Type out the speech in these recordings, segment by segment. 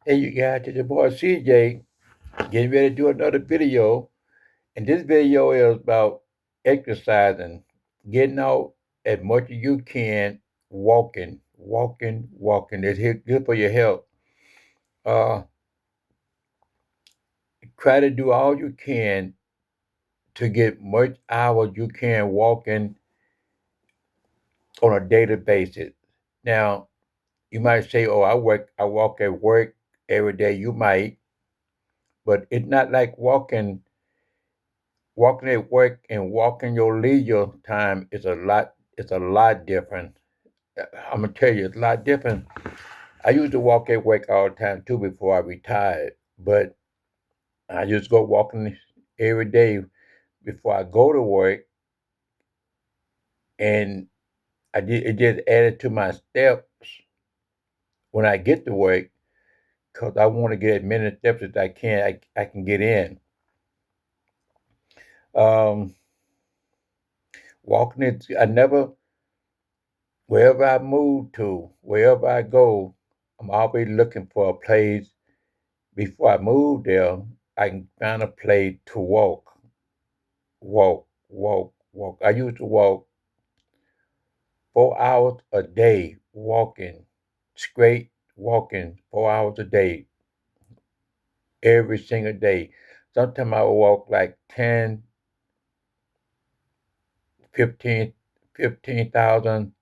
Hey, you guys, it's your boy CJ, getting ready to do another video. And this video is about exercising, getting out as much as you can, walking. It's good for your health. Uh, Try to do all you can to get much hours you can walking on a daily basis. Now, you might say, "Oh, I walk at work every day." You might, but it's not like walking at work and walking your leisure time is a lot. It's a lot different. I'm gonna tell you, it's a lot different. I used to walk at work all the time too before I retired, but I just go walking every day before I go to work, and it just added to my steps when I get to work because I want to get as many steps as I can. I can get in. Um, Walking it. I never Wherever I move to, wherever I go, I'm always looking for a place. Before I move there, I can find a place to walk. I used to walk 4 hours a day, walking, straight walking 4 hours a day, every single day. Sometimes I would walk like 10, 15, 15,000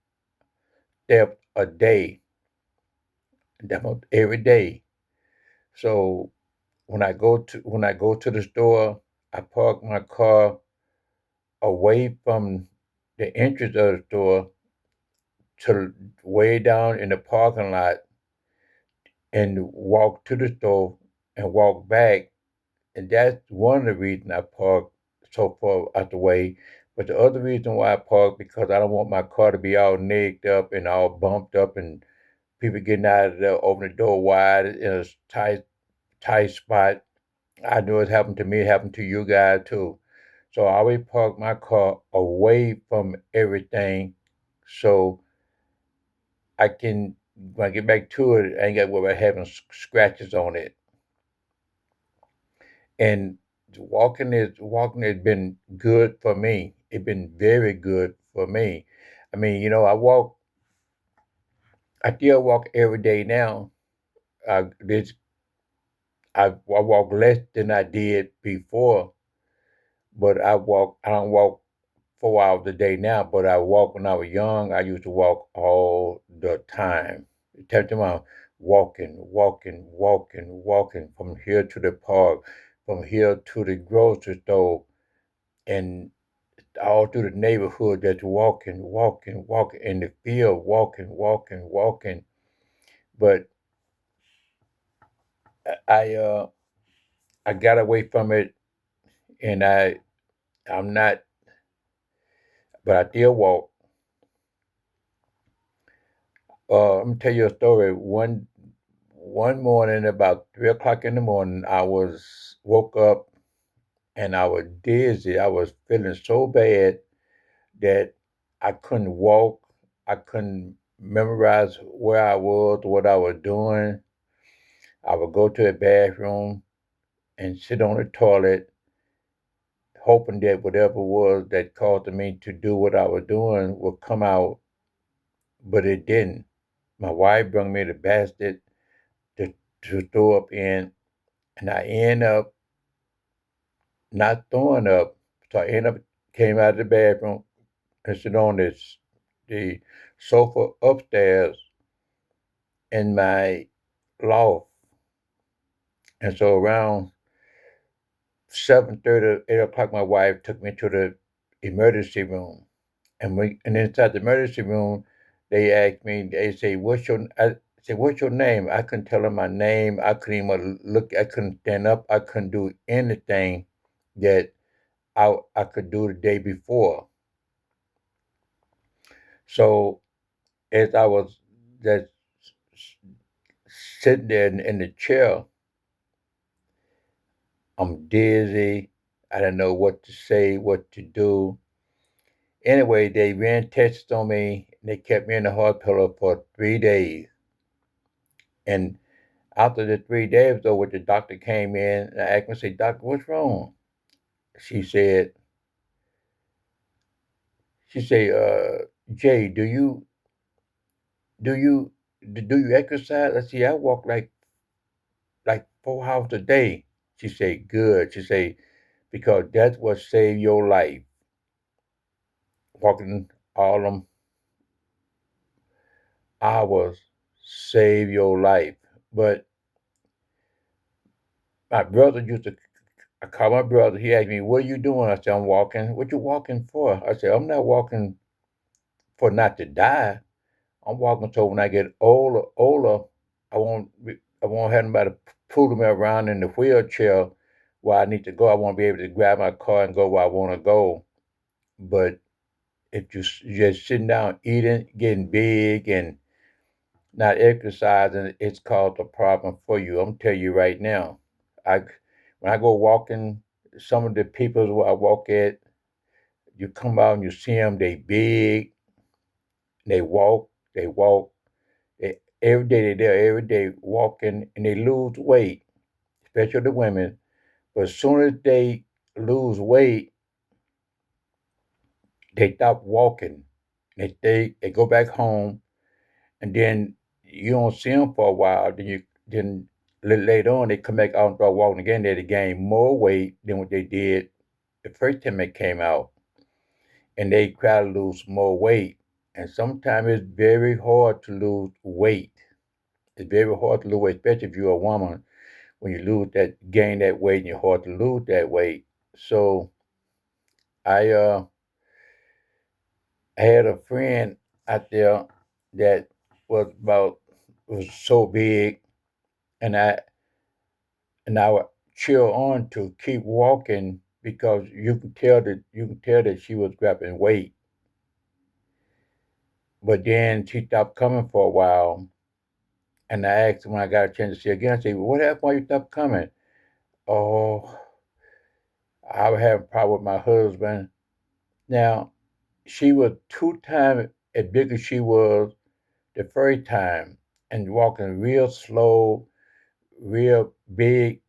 steps a day, every day. So when I go to the store, I park my car away from the entrance of the store to way down in the parking lot and walk to the store and walk back. And that's one of the reasons I park so far out the way. But the other reason why I park because I don't want my car to be all nigged up and all bumped up and people getting out of there, open the door wide in a tight spot. I know it's happened to me, it happened to you guys too. So I always park my car away from everything so I can, when I get back to it, I ain't got to worry about having scratches on it. And walking has been good for me. It's been very good for me. I mean, I still walk every day now. This I walk less than I did before, but I don't walk 4 hours a day now, but I walk when I was young. I used to walk all the time. Tell them I'm walking from here to the park, from here to the grocery store, and all through the neighborhood. Just walking in the field, walking. But I I got away from it, and I'm not, but I still walk. Let me tell you a story. One morning, about 3 o'clock in the morning, I was woke up and I was dizzy. I was feeling so bad that I couldn't walk. I couldn't memorize where I was, what I was doing. I would go to the bathroom and sit on the toilet, hoping that whatever was that caused me to do what I was doing would come out, but it didn't. My wife brought me the basket to throw up in, and I end up not throwing up. So I end up came out of the bathroom and sit on the sofa upstairs in my loft. And so around 7:30, 8 o'clock, my wife took me to the emergency room. And inside the emergency room, they asked me, they say, I said, what's your name? I couldn't tell them my name. I couldn't even look, I couldn't stand up. I couldn't do anything that I could do the day before. So as I was just sitting there in the chair, I'm dizzy. I didn't know what to say, what to do. Anyway, they ran tests on me. And they kept me in the hospital for 3 days. And after the 3 days was over, the doctor came in and I asked him, say, Doctor, what's wrong? She said, she said, Jay, do you do you exercise? I said, I walk like 4 hours a day. She said, good. She said, because that's what saved your life. Walking all them hours save your life. But my brother used to, I call my brother, he asked me, what are you doing? I said, I'm walking. What you walking for? I said, I'm not walking for not to die. I'm walking so when I get older, I won't have nobody pulling me around in the wheelchair where I need to go. I won't be able to grab my car and go where I want to go. But if you're just sitting down eating, getting big, and not exercising, it's caused a problem for you. I'm telling you right now. I when I go walking, some of the people who I walk at, you come out and you see them. They big. They walk. Every day they're there, every day walking, and they lose weight, especially the women. But as soon as they lose weight, they stop walking. They go back home, and then you don't see them for a while. Then later on they come back out and start walking again. They gain more weight than what they did the first time they came out, and they try to lose more weight. And sometimes it's very hard to lose weight. It's very hard to lose weight, especially if you're a woman. When you gain that weight, and you're hard to lose that weight. So I I had a friend out there that was so big, and I would cheer on to keep walking because you can tell that she was grabbing weight. But then she stopped coming for a while, and I asked her when I got a chance to see her again. I said, "What happened? Why you stopped coming?" Oh, I was having a problem with my husband. Now she was 2 times as big as she was the first time, and walking real slow, real big,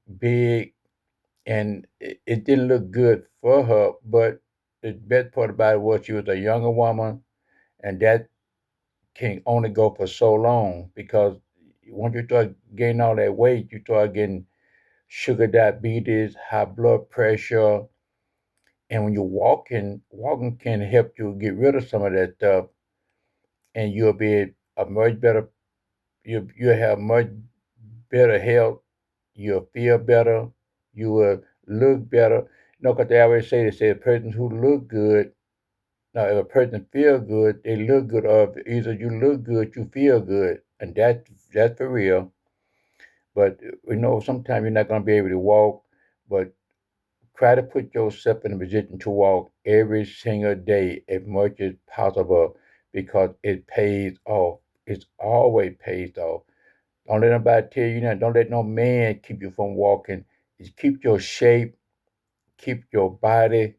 and it didn't look good for her. But the best part about it was she was a younger woman, and that can only go for so long because once you start gaining all that weight, you start getting sugar diabetes, high blood pressure, and when you're walking can help you get rid of some of that stuff, and you'll be a much better you'll have much better health. You'll feel better. You will look better. You know, because they always say a person who look good. Now, if a person feel good, they look good. Or if either you look good, you feel good, and that's for real. But sometimes you're not going to be able to walk, but try to put yourself in a position to walk every single day as much as possible because it pays off. It's always pays off. Don't let nobody tell you that. Don't let no man keep you from walking. Just keep your shape, keep your body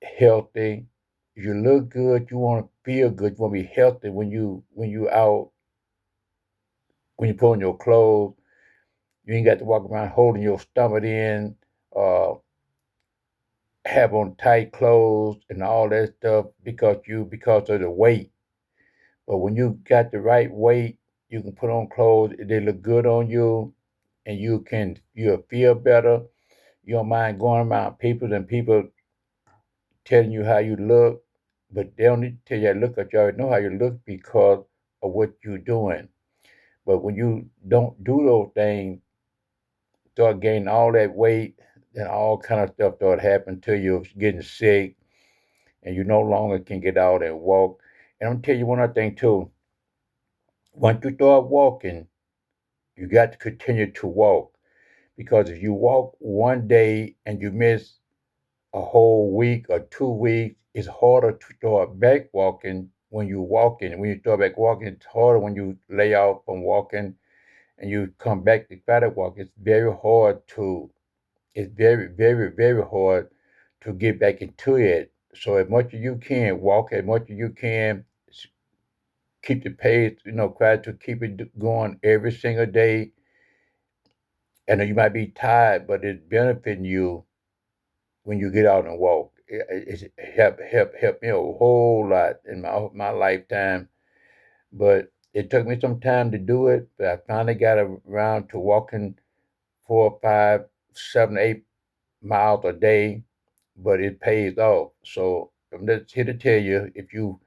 healthy. You look good. You want to feel good. You want to be healthy when you out when you put on your clothes. You ain't got to walk around holding your stomach in, uh, have on tight clothes and all that stuff because of the weight. But when you got the right weight, you can put on clothes. They look good on you, and you'll feel better. You don't mind going around people and people telling you how you look, but they don't need to tell you how to look at you. Already know how you look because of what you're doing. But when you don't do those things, start gaining all that weight and all kind of stuff start happening to you, getting sick, and you no longer can get out and walk. And I'm gonna tell you one other thing too. Once you start walking, you got to continue to walk because if you walk one day and you miss a whole week or 2 weeks, it's harder to start back walking when you're walking. When you start back walking, it's harder when you lay off from walking and you come back to try to walk. It's very hard to get back into it. So as much as you can, walk as much as you can, keep the pace, try to keep it going every single day. And you might be tired, but it's benefiting you when you get out and walk. It helped me a whole lot in my lifetime. But it took me some time to do it. But I finally got around to walking 4, 5, 7, 8 miles a day. But it pays off. So I'm just here to tell you, if you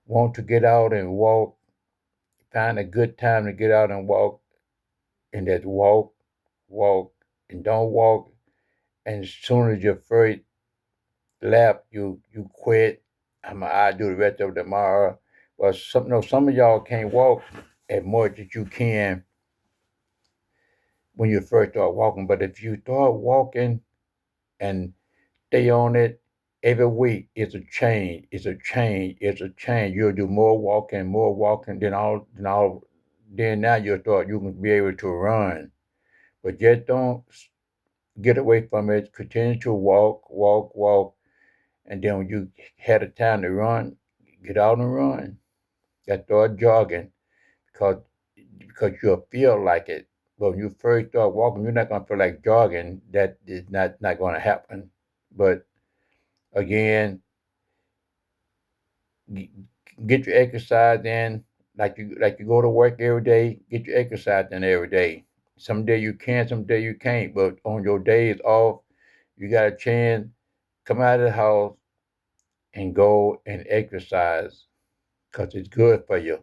want to get out and walk, find a good time to get out and walk, and just walk, walk, and don't walk. And as soon as your first lap, you quit. I do the rest of it tomorrow. Well, some of y'all can't walk as much as you can when you first start walking. But if you start walking and stay on it every week, it's a change. It's a change. It's a change. You'll do more walking. Then now you'll start. You can be able to run, but just don't get away from it. Continue to walk, walk, walk, and then when you had a time to run, get out and run. Just start jogging because you'll feel like it. But when you first start walking, you're not gonna feel like jogging. That is not gonna happen. But again, get your exercise in. Like you go to work every day. Get your exercise in every day. Some day you can, some day you can't. But on your days off, you got a chance. Come out of the house and go and exercise because it's good for you.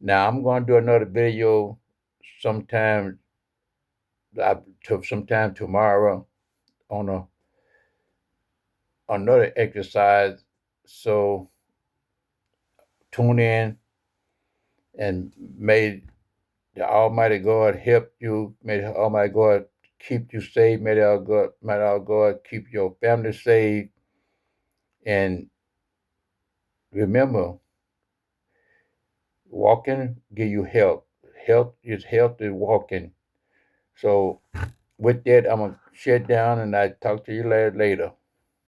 Now I'm going to do another video sometime sometime tomorrow on another exercise. So tune in and may the Almighty God help you. May the Almighty God keep you safe. May our God keep your family safe. And remember, walking give you health. Health is walking. So with that, I'm gonna shut down and I talk to you later.